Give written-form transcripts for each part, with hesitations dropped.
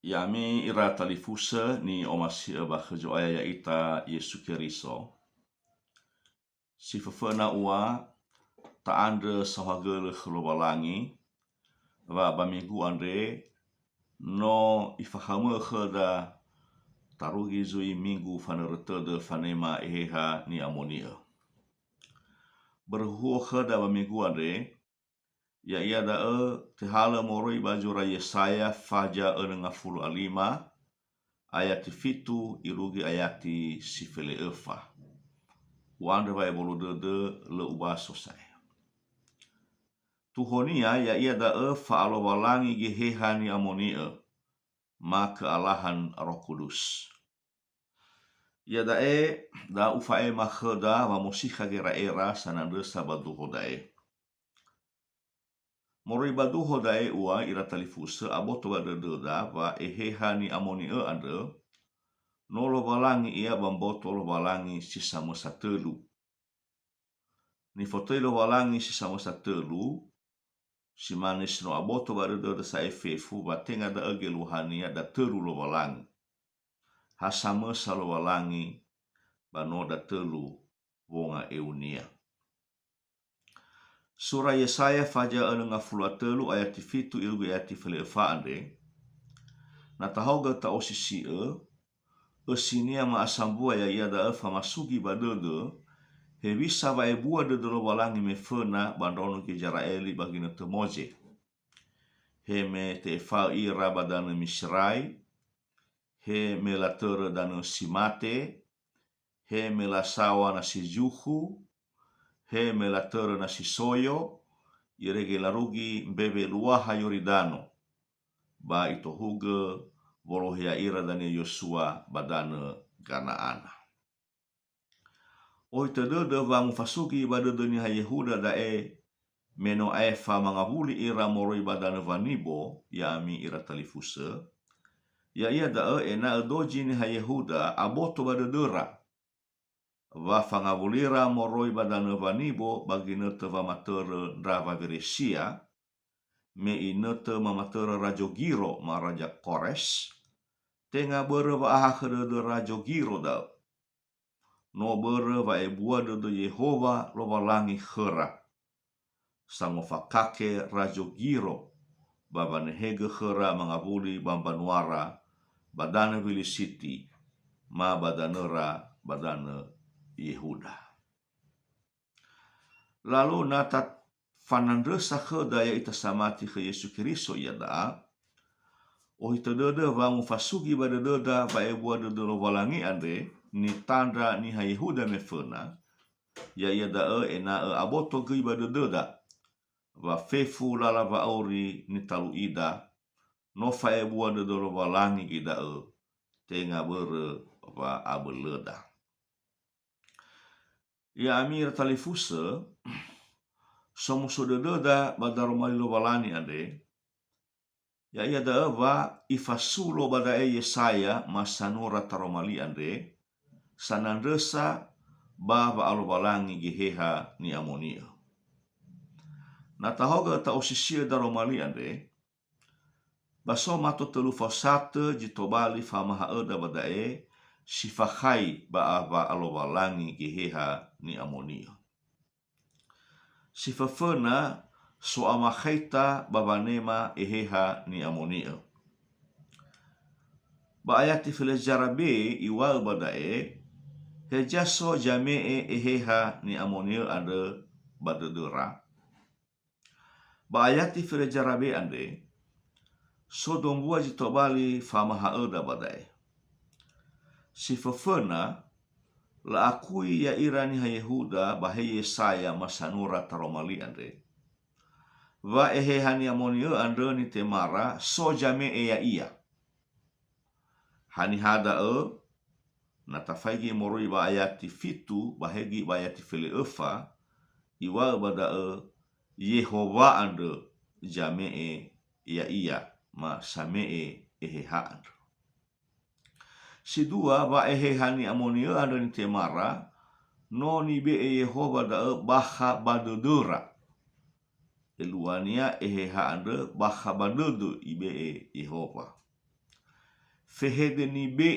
Yami ira talifusa ni omasi ba kejoaya ya ita Yesu Keriso. Si fefena ua ta ande sahagele khlobalangi va bamigu ande no ifahame khada tarugi zui minggu fanertede fanema eheha ni amonia. Berhuo khada bamigu ande ya ia da te hala moroi bajura Yesaya faja enenga fulu alima ayati fitu irugi ayati sifele efa. Wanda vai bolu de le ubah sosai. Tuhonia ya ia da fa alo walangi gehehani amonia ma kealahan Roh Kudus. Ya da da ufae makheda wa musika gera era sanandesa baduho dae. Moroi baduho dae ua ira talifusa aboto badada wa ehehani amonia ande nolo walangi ia bamboto lo walangi sisama satelu. Ni fotelo walangi sisama satelu si manis no aboto badada sa efefu batenga da egeluhania da telu lo walangi. Hasama salo walangi bano da telu wonga eunia. Surah Yesaya faja enenga fulu telu ayat fitu ilgu ayat fele faande. Na tahoga ta osisi sinia ma asambua ya ia da fa masugi badada he bisa va ebua de dolo walangi me fena bandono ke Jaraeli bagina temoje. He me te fa ira badana Misrai, he me latere dana Simate, he me la sawa na si Juhu, he me latere na si Soyo, irege larugi bebe luaha Yoridano. Ba ito huge volohia ira dana Yosua badana Ganaana. Oi tedede vang fasuki badede ni ha Yehuda da meno fa mangabuli ira moroi badana vanibo ya ami ira talifusa. Ya ia da ena doji ni ha Yehuda aboto badedera. Va fangabulira moroi badana vanibo bagi nete va matere drava Veresia. Me inete mamatere Rajo Giro ma Raja Kores. Tenga bere va ahakede de Rajo Giro da. No bere va ebua de Yehova lo walangi khera. Sango fakake Rajo Giro babane hege khera mangabuli bambanuara badana Vilisiti ma badanera badana Yehuda. Lalu natat fanandresa kheda ya ita samati ke Yesu Keriso ya da. Oh ita dede vangu fasugi badededa va ebua de lo walangi ande ni tanda ni ha Yehuda mefena. Ya ia da ena aboto gui badededa. Va fefu lala va auri ni talu ida. No fa ebua de lo walangi gida tenga bere va abeleda. Ya amir talifusa somo sodededa badaromali lo walani ande. Ya ia da va ifasulo badae Yesaya masanura taromali ande. Sanandresa ba alo walangi geheha ni amonia. Na tahoga ta osisia daromali ande. Baso mato telu fosate jitobali famaha eda badae sifahai ba alo walangi geheha ni amonia. Sifafena so amakhaita babanema eheha ni amonia. Ba ayati fele jarabe iwal badae hejaso jamee eheha ni amonia ande badedera. Ba ayati fele jarabe ande so dombua jitobali famaha eda badae. Sifafena la akui ya irani ha Yehuda bahe Yesaya masanura taromali ande. Va ehehani amonia ande ni temara so jamee ya ia. Hani hada natafaigi moroi ba ayati fitu bahegi ba ayati fele efa iwa bada Yehova ande jamee ya ia ma samee eheha ande. Si dua ba ehehani amonia ande ni temara no ni be Yehova da baha badedera. Eluania eheha ande baha badedu ibe Yehova. Vehede ni be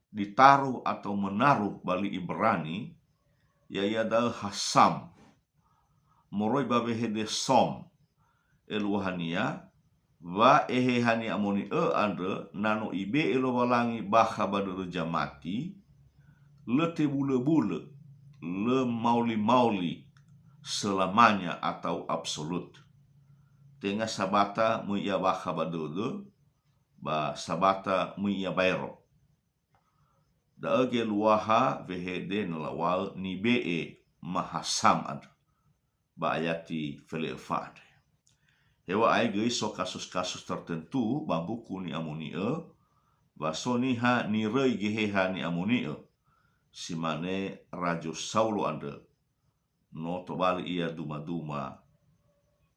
ditaruh atau menaruh bali Ibrani ya yada hasam moroi ba vehede som eluhania va ehehani amoni andre nano ibe elo walangi baha baduru jamati le bule-bule le mauli-mauli selamanya atau absolut. Tenga sabata mu ia baha baduru ba sabata mu ia bairo. Da age luaha vehede nalawal ni be mahasam andre ba ayati fele fade. Hewa ai so kasus-kasus tertentu babuku ni amonia vasoniha ni rei geheha ni amonia simane rajo Saulo ande no tobali ia duma-duma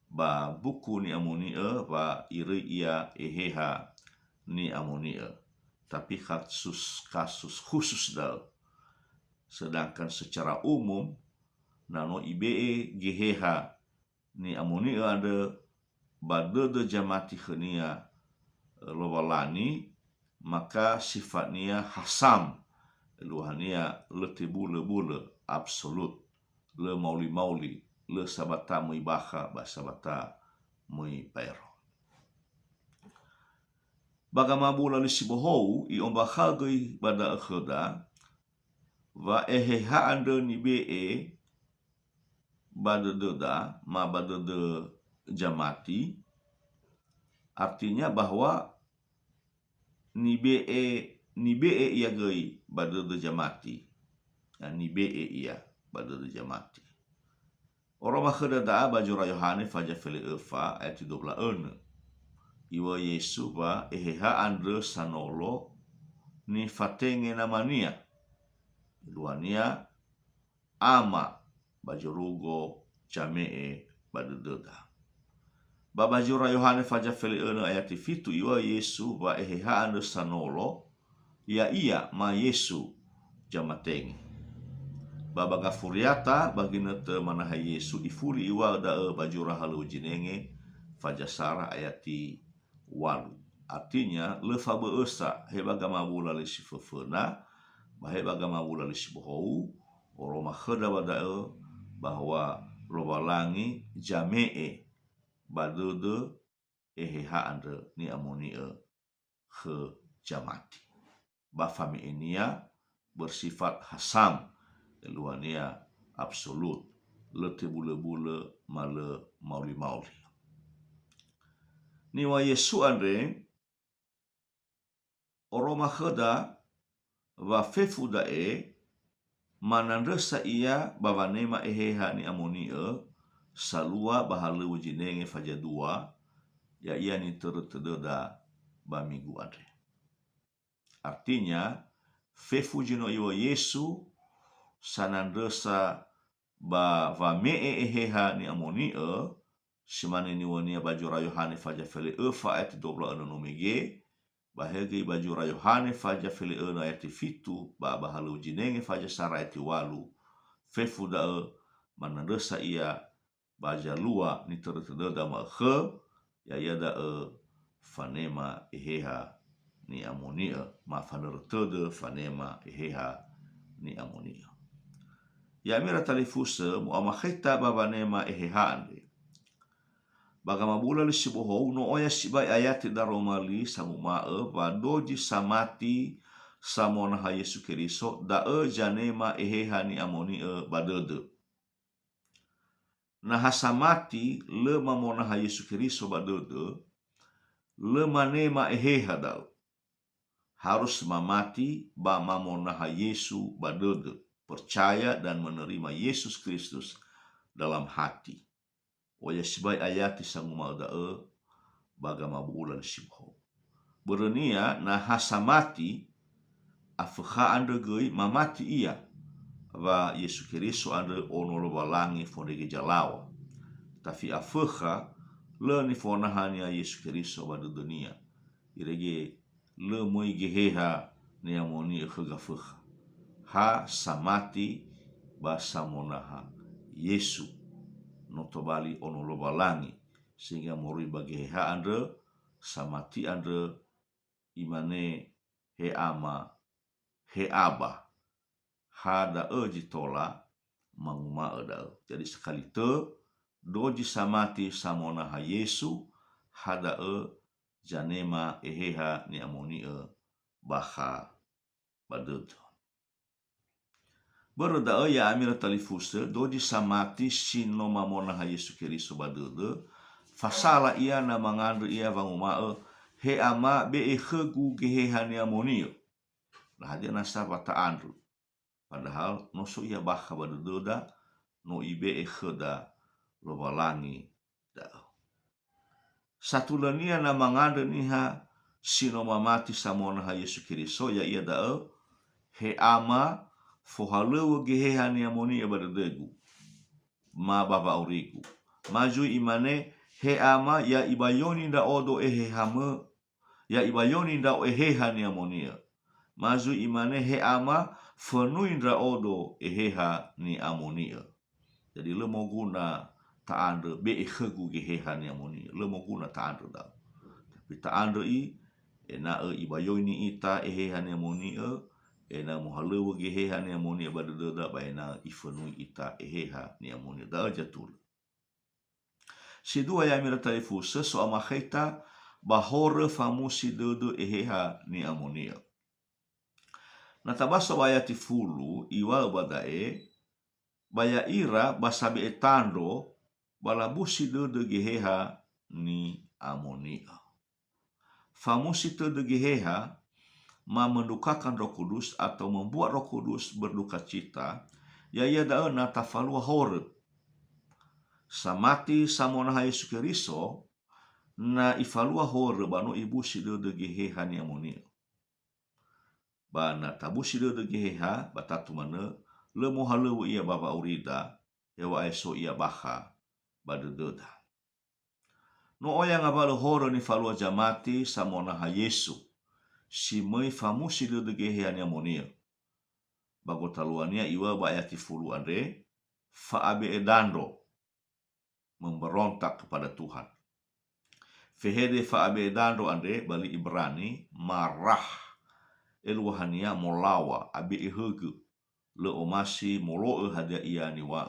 ba buku ni amonia ba iri ia eheha ni amonia. Tapi kasus khusus dal. Sedangkan secara umum nano ibe geheha ni amonia ande badede jamati khania lowalani maka sifatnya hasam luhania le bule absolut le mauli le sabata mui baha ba sabata mui pairo. Bagama bula li sibohou i ombahagui bada akhoda va eheha ande ni be badede ma badede jamati, artinya bahwa ni be ia gei badede jamati. Ni be ia badede jamati. Ora makhada da bajura Yohane faja fele efa ayat 12. Iwa Yesu ba eheha andre sanolo ni fatenge namania. Luania ama bajurugo jamee badededa. Babajura Yohane faja fele ayat fitu iwa Yesu ba eheha andre sanolo ya ia ma Yesu jamatenge. Babaga furiata bagina te manaha Yesu ifuri iwa da bajura halu jinenge fajasara ayati walu. Artinya lefa beesa hebagama bula li sifefena bahebagama bula li sibohou oroma kheda bada bahwa robalangi jamee badede eheha andre ni amonia ke jamati. Bafami enia bersifat hasam eluania absolut lete bule-bule male mauli-mauli. Ni wa Yesu andre oroma kheda va fefu dae manandresa ia bavanema eheha ni amonia salua bahalu ujinenge fajadua ya ia ni tertededa bamigu andre. Artinya fefu jino iwa Yesu sanandresa ba vamee eheha ni amonia simane ni wania bajura Yohane faja fele efa ayat 20 nomege bahagi bajura Yohane faja fele ayat fitu ba bahalu jinenge faja sara ayat walu fefu da manandesa ia baja lua ni tertededa ma khe ya yada fanema eheha ni amonia ma fanertede fanema eheha ni amonia. Ya mira talifuse mu amakhita babanema eheha ande. Bagama bula li sibohou no oya sibai ayati daromali samumae vadoji samati samona ha Yesu Keriso da janema eheha ni amonia badede. Nah hasamati le mamona ha Yesu Keriso badede le manema eheha dal. Harus mamati ba mamona ha Yesu badede. Percaya dan menerima Yesus Kristus dalam hati. Oya sibai ayati sanguma dae bagama bulan sibho. Berenia na hasamati afha ande gei mamati ia va Yesu Keriso ande onolo balangi fondege jalawa. Tapi afha le ni fonahania Yesu Keriso badu dunia. Irege le moi geheha ni amoni khagafha. Ha samati basamonaha Yesu notobali onolobalangi sehingga mori bagi ha andre samati andre imane he ama he aba hada jitola manguma da. Jadi sekali te doji samati samona ha Yesu hada janema eheha ni amoni baha badut. Berda ya amira talifuse doji samati sino mamona ha Yesu Kristo badut. Fasala ia na mangandre ia vanguma he ama be hegu geheha ni amoni. Lah dia nasa bata andru. Padahal no so ia baha baduda no ibe kheda lo balangi da. Satu lania na mangandre niha sino mamati samona ha Yesu Kristo ya ia da he ama fo halu geheha ni amoni badudegu ma baba uriku. Maju imane he ama ya ibayoni da odo hame ya ibayoni da eheha ni amonia. Maju imane he ama fenuindra odo eheha ni amonia. Jadi le mau guna taandre be khegu geheha ni amonia. Le mau guna taandre da. Tapi taandre ena ibayoni ita eheha ni amonia ena mohalewa geheha ni amonia badada baina ifenui ita eheha ni amonia da jatul. Si dua ya mira talifusa so amakheta bahore famusi dodo eheha ni amonia. Natabasa bayati fulu iwa badae baya ira basabe etando balabusi dodo geheha ni amonia. Famusi dodo geheha mendukakan Roh Kudus atau membuat Roh Kudus berduka cita ya ia da na tafalua hore samati samona ha Yesu Kristo na ifalua hore bano ibusi dodo geheha ni amonia. Bana tabusi dodo geheha batatu mana le mohalewu ia baba urida yawa eso ia baha badododa. No oya ngabalo hore ni falua jamati samona ha Yesu si mai famusi dodo geheha ni amonia. Bagotaluania iwa bayati fulu ande faabe edando memberontak kepada Tuhan. Fehede faabe edando ande bali Ibrani marah eluhania molawa abe ehege le omasi molo hadia ia ni wa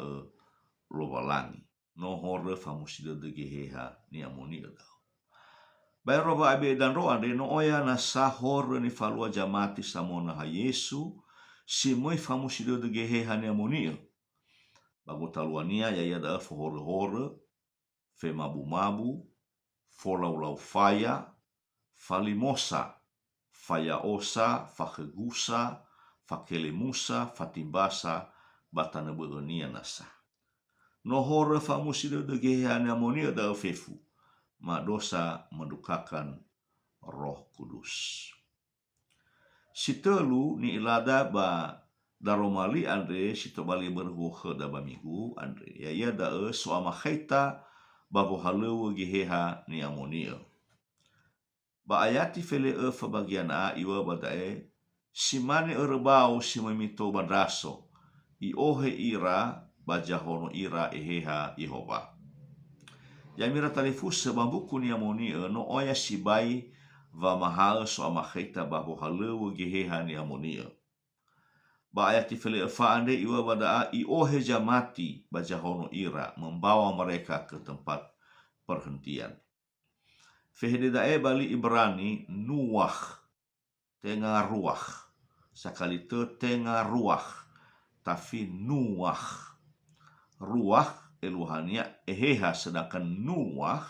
lo balangi no hore famusi dodo geheha ni amonia da. Bayar roba abe edando ande no oya na sahor ni falua jamati samona ha Yesu si moi famusi dodo geheha ni amonia. Bagotaluania ya ia da hore fe mabu folau faya falimosa faya osa fakegusa fakelemusa fatimbasa batana begonia nasa. No hore famusi dodo geheha ni amonia da fefu ma dosa mendukakan Roh Kudus. Sitelu ni ilada ba daromali andre sitobali bergohe da bamigu andre ya ia da so amakheta babo halewu geheha ni amonia. Ba ayati fele fa bagian a iwa badae simane erbau simamito badraso i ohe ira bajahono ira eheha Yehova. Ya mira talifus sebambuku ni amonia no oya sibai va mahal so amakheta babo halewu geheha ni amonia. Ba ayati fele fa ande iwa badaa i ohe jamati bajahono ira membawa mereka ke tempat perhentian. Fehdedae bali Ibrani nuwah tengah ruah sakali te tengah ruah tapi nuwah ruah eluhania eheha sedangkan nuwah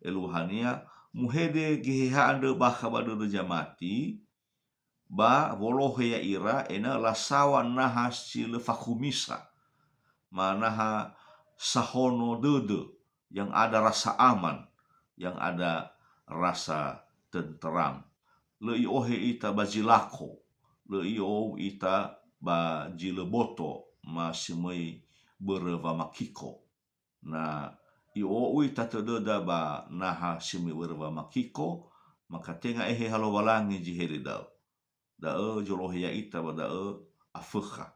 eluhania muhede geheha ande baha badodo jamati ba wolohe ya ira ena lasawa naha sile fakumisa manaha sahono dodo yang ada rasa aman yang ada rasa tenteram. Le ohe ita bajilako, le o ita bajileboto masimai bereva makiko. Na o ita tededa ba naha simi bereva makiko maka tenga ehe halo walangi jiheri dau. Da jolohe ya ita bada afekha.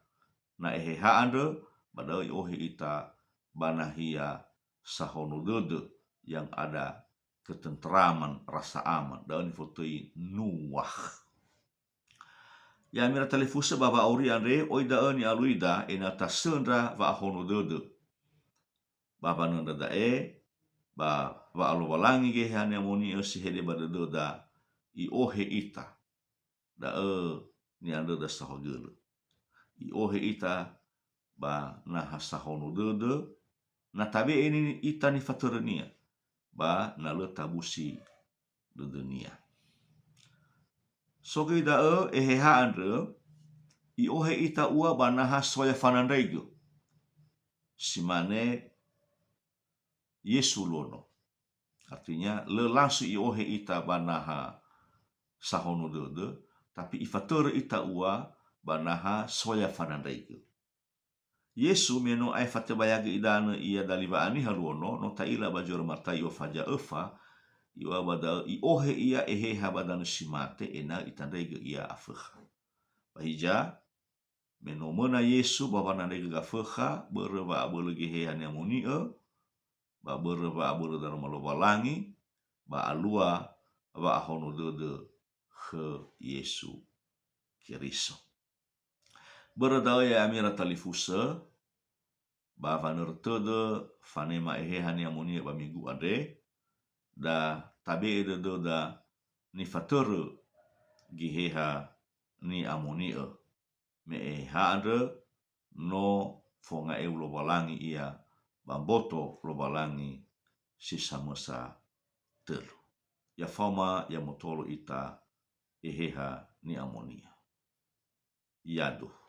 Na ehe haande bada ohe ita banahia sahono dodo yang ada ketentraman, rasa aman, daun fotoi nuah. Ya mira telefusa baba auri andre oi daun ya luida ena tasendra va hono dede. Baba nanda da ba alo walangi ge hane amoni si hede ba da i ohe ita da ni anda da sahogele. I ohe ita ba na hasahono dede na tabe ini ita ni faturnia ba na le tabusi de dunia. Soge da eheha andre i ohe ita ua ba na hasoya fanandaigo. Simane Yesu lono. Artinya le langsung i ohe ita ba na sahono dede tapi i fatur ita ua ba na soya fanandaigo. Yesu meno ai fatabayage idana ia daliba ani haluono no taila bajor martai o faja efa iwa bada i ohe ia eheha badana simate ena itandaiga ia afeha. Bahija meno mena Yesu baba nandaiga gafeha bereba abole geheha ni amonia ba bereba abole dana malobalangi ba alua ba ahono dede he Yesu Kiriso. Beradao ya amira talifusa ba vanur tede fanema eheha ni amonia ba minggu ade da tabe de da ni fatur giheha ni amonia me ande no fonga lo balangi ia bamboto lo balangi sisa masa telu ya fama ya motolo ita eheha ni amonia. Yadu.